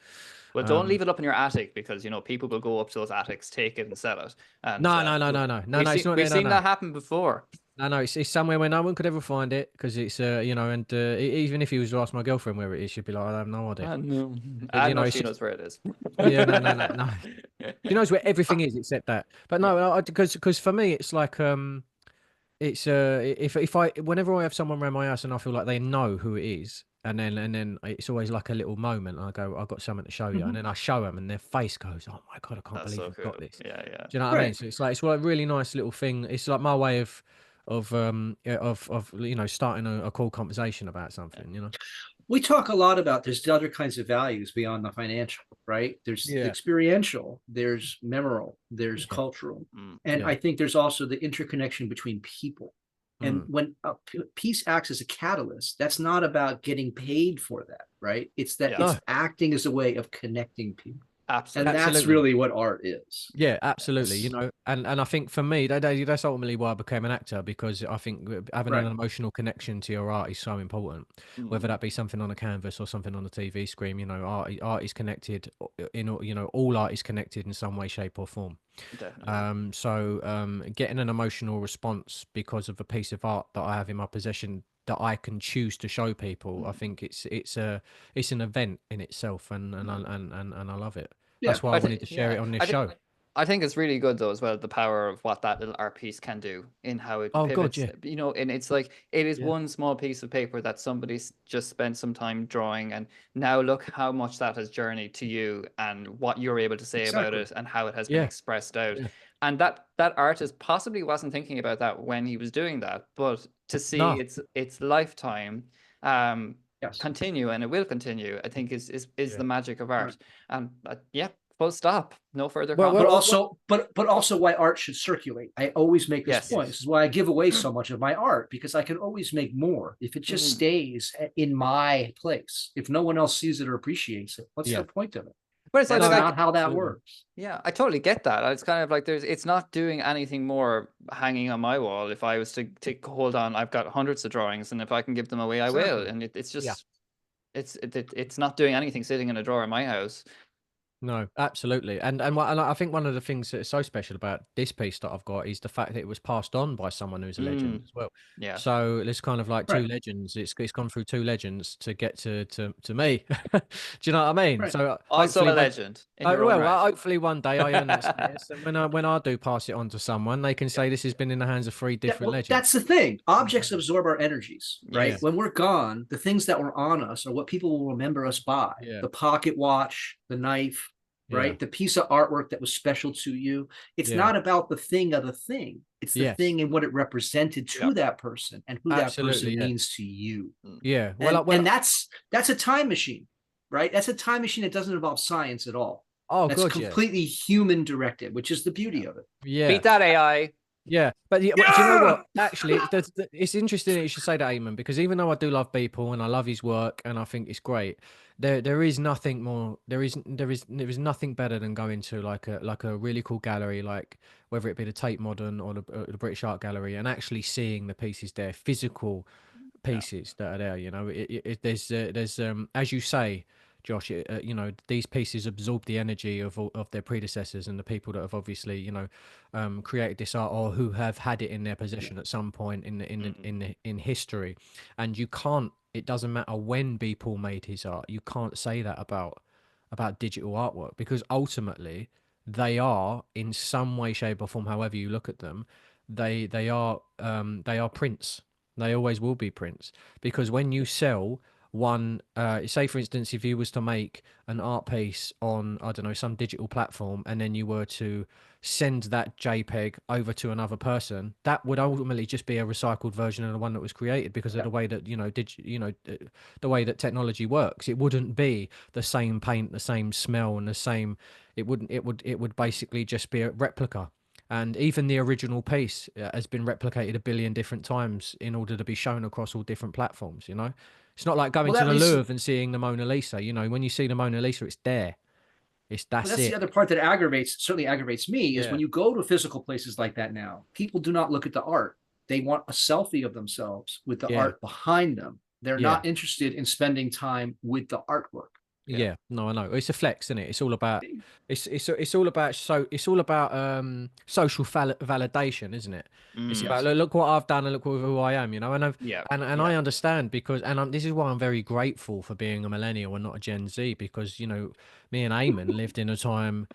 [SPEAKER 1] Well, don't leave it up in your attic, because you know people will go up to those attics, take it, and sell it. And
[SPEAKER 3] No, it's not
[SPEAKER 1] we've
[SPEAKER 3] there.
[SPEAKER 1] seen
[SPEAKER 3] No.
[SPEAKER 1] that happen before.
[SPEAKER 3] No, it's somewhere where no one could ever find it, because it's you know, and even if he was to ask my girlfriend where it is, she'd be like, I have no idea.
[SPEAKER 1] No,
[SPEAKER 3] But,
[SPEAKER 1] I
[SPEAKER 3] you know,
[SPEAKER 1] know
[SPEAKER 3] it's
[SPEAKER 1] she
[SPEAKER 3] just,
[SPEAKER 1] knows where it is.
[SPEAKER 3] yeah, no. She knows where everything is except that. But no, because for me, it's like it's if I whenever I have someone around my house and I feel like they know who it is, and then it's always like a little moment. I go, I've got something to show you, and then I show them, and their face goes, oh my God, I can't
[SPEAKER 1] That's
[SPEAKER 3] believe
[SPEAKER 1] so
[SPEAKER 3] you've
[SPEAKER 1] cool.
[SPEAKER 3] got this.
[SPEAKER 1] Yeah, yeah.
[SPEAKER 3] Do you know what I mean?
[SPEAKER 2] Right.
[SPEAKER 3] So it's like a really nice little thing. It's like my way of you know, starting a cool conversation about something, you know.
[SPEAKER 2] We talk a lot about there's other kinds of values beyond the financial, right? There's
[SPEAKER 3] Yeah.
[SPEAKER 2] experiential, there's memorial, there's
[SPEAKER 3] Yeah.
[SPEAKER 2] cultural.
[SPEAKER 1] Mm.
[SPEAKER 2] And
[SPEAKER 3] Yeah.
[SPEAKER 2] I think there's also the interconnection between people. And when a piece acts as a catalyst, that's not about getting paid for that, right? It's that
[SPEAKER 1] Yeah.
[SPEAKER 2] it's acting as a way of connecting people.
[SPEAKER 1] Absolutely.
[SPEAKER 2] And that's really what art is.
[SPEAKER 3] Yeah, absolutely.
[SPEAKER 2] That's-
[SPEAKER 3] You know, and I think for me, that's ultimately why I became an actor, because I think having
[SPEAKER 2] Right.
[SPEAKER 3] an emotional connection to your art is so important. Whether that be something on a canvas or something on a TV screen, you know, art is connected in, you know, all art is connected in some way, shape, or form.
[SPEAKER 1] Definitely.
[SPEAKER 3] So getting an emotional response because of a piece of art that I have in my possession that I can choose to show people, I think it's an event in itself, and I love it.
[SPEAKER 2] Yeah.
[SPEAKER 3] That's why I wanted to share it on this show.
[SPEAKER 1] I think it's really good though as well, the power of what that little art piece can do in how it
[SPEAKER 3] Oh, God,
[SPEAKER 1] pivots.
[SPEAKER 3] yeah.
[SPEAKER 1] You know, and it's like it is
[SPEAKER 3] Yeah.
[SPEAKER 1] one small piece of paper that somebody's just spent some time drawing, and now look how much that has journeyed to you and what you're able to say about
[SPEAKER 2] Exactly.
[SPEAKER 1] it and how it has been
[SPEAKER 3] Yeah.
[SPEAKER 1] expressed out.
[SPEAKER 3] Yeah.
[SPEAKER 1] And that artist possibly wasn't thinking about that when he was doing that, but to see
[SPEAKER 3] No.
[SPEAKER 1] its lifetime
[SPEAKER 2] Yes.
[SPEAKER 1] continue, and it will continue, I think is
[SPEAKER 3] Yeah.
[SPEAKER 1] the magic of art.
[SPEAKER 2] Right.
[SPEAKER 1] And yeah, full stop. No further
[SPEAKER 3] Well,
[SPEAKER 1] comment.
[SPEAKER 2] But also why art should circulate. I always make this
[SPEAKER 1] Yes.
[SPEAKER 2] point. This is why I give away so much of my art, because I can always make more if it just stays in my place. If no one else sees it or appreciates it, what's
[SPEAKER 3] Yeah.
[SPEAKER 2] the point of it?
[SPEAKER 1] But it's
[SPEAKER 2] That's
[SPEAKER 1] like,
[SPEAKER 2] not how that
[SPEAKER 3] absolutely.
[SPEAKER 2] works.
[SPEAKER 1] yeah, I totally get that. It's kind of like it's not doing anything more hanging on my wall. If I was to hold on, I've got hundreds of drawings, and if I can give them away, I will.
[SPEAKER 2] Exactly.
[SPEAKER 1] And it's
[SPEAKER 3] Yeah.
[SPEAKER 1] just it's not doing anything sitting in a drawer in my house.
[SPEAKER 3] No, absolutely. And I think one of the things that's so special about this piece that I've got is the fact that it was passed on by someone who's a legend as well.
[SPEAKER 1] Yeah.
[SPEAKER 3] So it's kind of like two
[SPEAKER 2] Right.
[SPEAKER 3] legends. It's gone through two legends to get to me. Do you know what I mean?
[SPEAKER 2] Right.
[SPEAKER 3] So
[SPEAKER 1] Also
[SPEAKER 3] hopefully
[SPEAKER 1] a legend in your own
[SPEAKER 3] well,
[SPEAKER 1] right.
[SPEAKER 3] hopefully one day I earn that status, and when I do pass it on to someone, they can say this has been in the hands of 3 different legends.
[SPEAKER 2] That's the thing. Objects absorb our energies, right?
[SPEAKER 3] Yeah.
[SPEAKER 2] When we're gone, the things that were on us are what people will remember us by.
[SPEAKER 3] Yeah.
[SPEAKER 2] The pocket watch, the knife, right?
[SPEAKER 3] Yeah.
[SPEAKER 2] The piece of artwork that was special to you. It's
[SPEAKER 3] Yeah.
[SPEAKER 2] not about the thing of the thing. It's the
[SPEAKER 3] Yes.
[SPEAKER 2] thing and what it represented to
[SPEAKER 1] Yep.
[SPEAKER 2] that person and who
[SPEAKER 3] Absolutely,
[SPEAKER 2] that person
[SPEAKER 3] yeah.
[SPEAKER 2] means to you.
[SPEAKER 3] Yeah.
[SPEAKER 2] And that's a time machine, right? That's a time machine that doesn't involve science at all.
[SPEAKER 3] Oh,
[SPEAKER 2] That's
[SPEAKER 3] God, yeah.
[SPEAKER 2] completely human directed, which is the beauty of it.
[SPEAKER 3] Yeah.
[SPEAKER 1] Beat that AI.
[SPEAKER 3] Yeah, but do you know what? Actually, it's interesting that you should say that, Eamon, because even though I do love Beeple and I love his work and I think it's great, there is nothing more. There is nothing better than going to like a really cool gallery, like whether it be the Tate Modern or the British Art Gallery, and actually seeing the pieces there, physical pieces that are there. You know, there's as you say, Josh, you know, these pieces absorb the energy of their predecessors and the people that have obviously, you know, created this art or who have had it in their possession at some point in history, and you can't it doesn't matter when B. Paul made his art. You can't say that about digital artwork, because ultimately they are, in some way, shape, or form, however you look at them, they are prints. They always will be prints, because when you sell one, say for instance, if you was to make an art piece on, I don't know, some digital platform, and then you were to send that JPEG over to another person, that would ultimately just be a recycled version of the one that was created, because of the way that the way that technology works. It wouldn't be the same paint, the same smell, and the same. It would basically just be a replica. And even the original piece has been replicated a billion different times in order to be shown across all different platforms. It's not like going to the Louvre and seeing the Mona Lisa. When you see the Mona Lisa, it's there. That's
[SPEAKER 2] the other part that certainly aggravates me, is when you go to physical places like that now, people do not look at the art. They want a selfie of themselves with the art behind them. They're not interested in spending time with the artwork.
[SPEAKER 3] Yeah, no, I know. It's a flex, isn't it? It's all about it's all about social validation, isn't it? It's about look what I've done and look who I am, and I understand, because this is why I'm very grateful for being a millennial and not a Gen Z, because me and Eamon lived in a time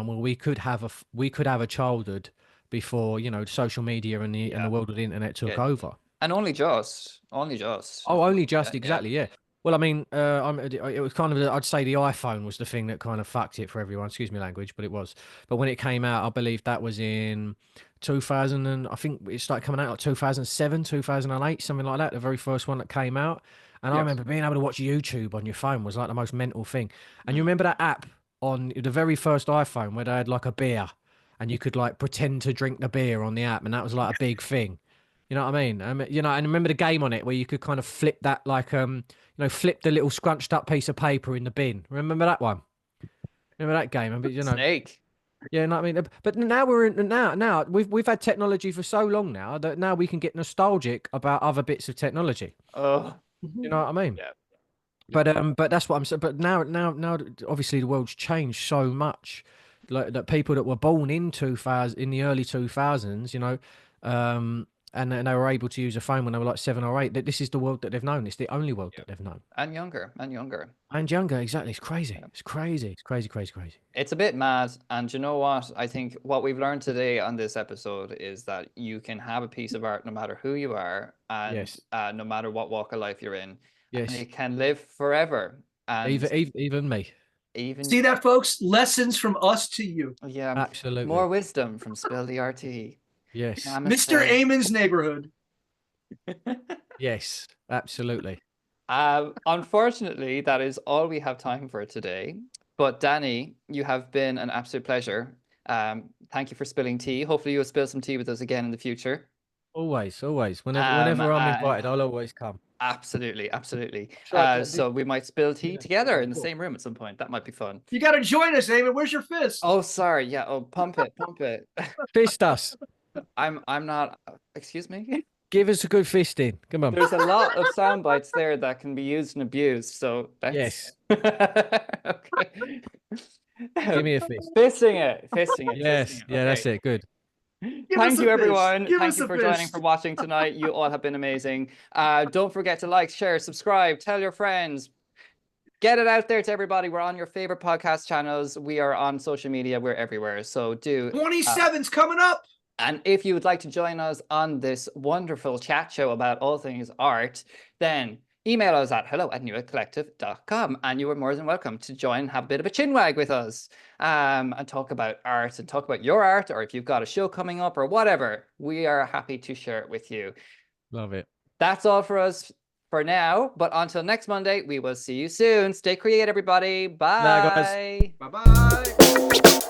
[SPEAKER 3] where we could have a childhood before social media and the world of the internet took over.
[SPEAKER 1] And only just.
[SPEAKER 3] Exactly, yeah. Well, I mean, it was kind of, I'd say the iPhone was the thing that kind of fucked it for everyone. Excuse me language, but it was. But when it came out, I believe that was in 2000, and I think it started coming out like 2007, 2008, something like that. The very first one that came out. And I remember being able to watch YouTube on your phone was like the most mental thing. And you remember that app on the very first iPhone where they had like a beer, and you could like pretend to drink the beer on the app, and that was like a big thing. You know what I mean? And remember the game on it where you could kind of flip that, like, flip the little scrunched up piece of paper in the bin. Remember that one? Remember that game?
[SPEAKER 1] Snake.
[SPEAKER 3] Yeah, you know what I mean? But now now we've had technology for so long now that now we can get nostalgic about other bits of technology.
[SPEAKER 1] Oh,
[SPEAKER 3] you know what I mean?
[SPEAKER 1] Yeah.
[SPEAKER 3] But that's what I'm saying. But now, obviously the world's changed so much. Like that, people that were born in the early 2000s, and they were able to use a phone when they were like 7 or 8. That this is the world that they've known. It's the only world that they've known.
[SPEAKER 1] And younger.
[SPEAKER 3] Exactly. It's crazy. Yeah. It's crazy.
[SPEAKER 1] It's a bit mad. And you know what? I think what we've learned today on this episode is that you can have a piece of art no matter who you are, and no matter what walk of life you're in. Yes. And it can live forever. And
[SPEAKER 3] even me.
[SPEAKER 2] See that, folks? Lessons from us to you.
[SPEAKER 1] Yeah,
[SPEAKER 3] absolutely.
[SPEAKER 1] More wisdom from Spill the RT.
[SPEAKER 3] Yes.
[SPEAKER 2] Mr. Eamon's neighborhood.
[SPEAKER 3] Yes, absolutely.
[SPEAKER 1] Unfortunately, that is all we have time for today. But Danny, you have been an absolute pleasure. Thank you for spilling tea. Hopefully you'll spill some tea with us again in the future.
[SPEAKER 3] Always. Whenever I'm invited, I'll always come.
[SPEAKER 1] Absolutely. So we might spill tea together in the same room at some point. That might be fun.
[SPEAKER 2] You got to join us, Eamon. Where's your fist?
[SPEAKER 1] Oh, sorry. Yeah. Oh, pump it.
[SPEAKER 3] Fist us.
[SPEAKER 1] I'm not. Excuse me.
[SPEAKER 3] Give us a good fisting. Come on.
[SPEAKER 1] There's a lot of sound bites there that can be used and abused. So that's...
[SPEAKER 3] yes.
[SPEAKER 1] Okay.
[SPEAKER 3] Give me a fist.
[SPEAKER 1] Fisting it.
[SPEAKER 3] Yes.
[SPEAKER 1] Fisting it.
[SPEAKER 3] Yeah, that's it. Good.
[SPEAKER 1] Thank you, everyone. Thank you for joining, for watching tonight. You all have been amazing. Don't forget to like, share, subscribe, tell your friends. Get it out there to everybody. We're on your favorite podcast channels. We are on social media. We're everywhere. So do.
[SPEAKER 2] 27's coming up.
[SPEAKER 1] And if you would like to join us on this wonderful chat show about all things art, then email us at hello@nuacollective.com, and you are more than welcome to join and have a bit of a chinwag with us, and talk about art and talk about your art, or if you've got a show coming up or whatever, we are happy to share it with you.
[SPEAKER 3] Love it.
[SPEAKER 1] That's all for us for now, but until next Monday, we will see you soon. Stay creative, everybody. Bye.
[SPEAKER 3] Bye, guys.
[SPEAKER 2] Bye-bye.